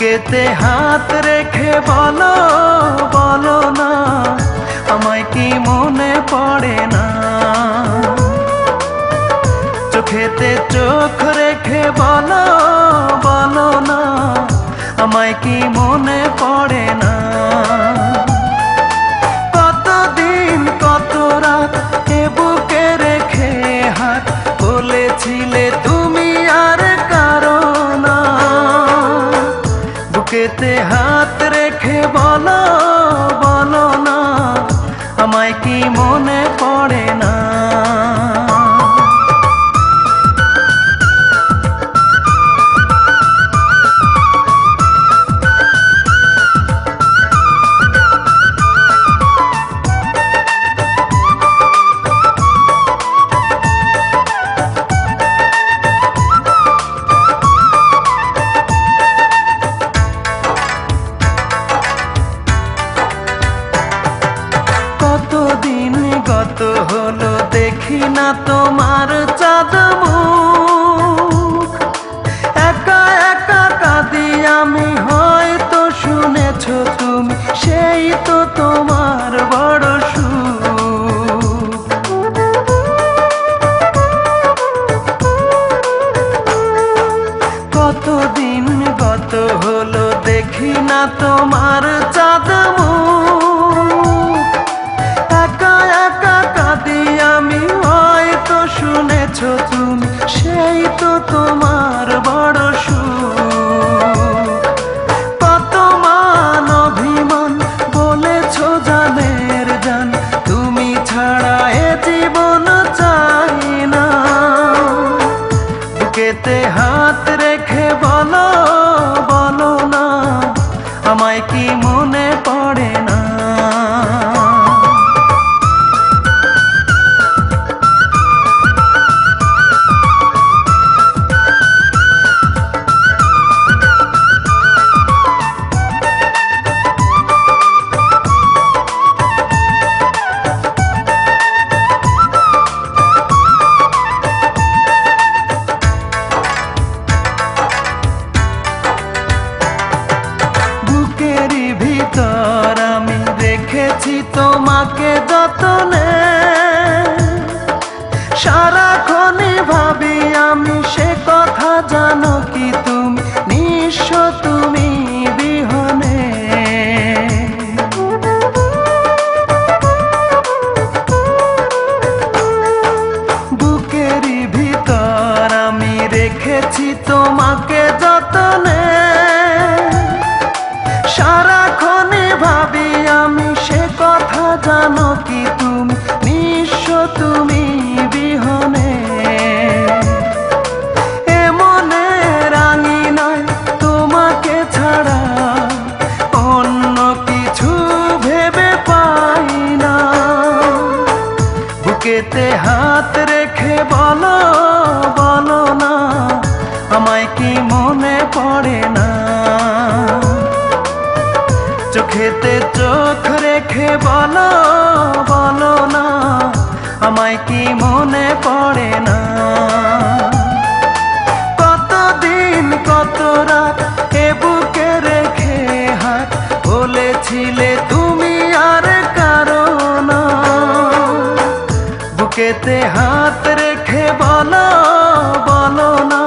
বুকেতে হাত রেখে বলো বলো না, আমায় কি মনে পড়ে না? চোখেতে চোখ রেখে বলো বলো না, আমায় কি মনে পড়ে না? কতদিন কত রাত এ বুকে রেখে হাত বলেছিলে তুমি আর কারো না। বুকেতে হাত রেখে বলো বলো না, আমায় কি মনে পড়ে না? কতদিন গত হলো দেখি না তোমার চাঁদ মুখ, একা একা কাঁদি আমি, হয়তো শুনেছো তুমি, সেই তো তোমার বড় সুখ। কতদিন গত হলো দেখি না তোমার চাঁদ মুখ, একা একা কাঁদি আমি, হয়তো শুনেছো তুমি, সেই তো তোমার বড় সুখ। কত মান অভিমান বলেছো জানের জান, তুমি ছাড়া এ জীবন চাই না। বুকেতে হাত রেখে বলো বলো না, আমায় কি মনে পড়ে না? বুকেরই ভিতর আমি রেখেছি তোমাকে যতনে, সারাক্ষণই ভাবি আমি সে কথা, জানো কি তুমি নিঃস্ব তুমি বিহনে। বুকেরই ভিতর আমি রেখেছি তোমাকে যতনে, সারাক্ষণই ভাবি আমি সে কথা, জানো কি তুমি নিঃস্ব তুমি বিহনে। এ মনে রাঙি নাই তোমাকে ছাড়া, অন্য কিছু ভেবে পাই না। বুকেতে হাত রেখে বলো বলো না, আমায় কি মনে পড়ে না? চোখেতে চোখ রেখে বলো বলো না, আমায় কি মনে পড়ে না? কতদিন কত রাত এ বুকে রেখে হাত বলেছিলে তুমি আর কারো না। বুকেতে হাত রেখে বলো বলো না,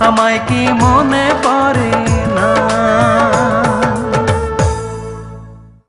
আমায় কি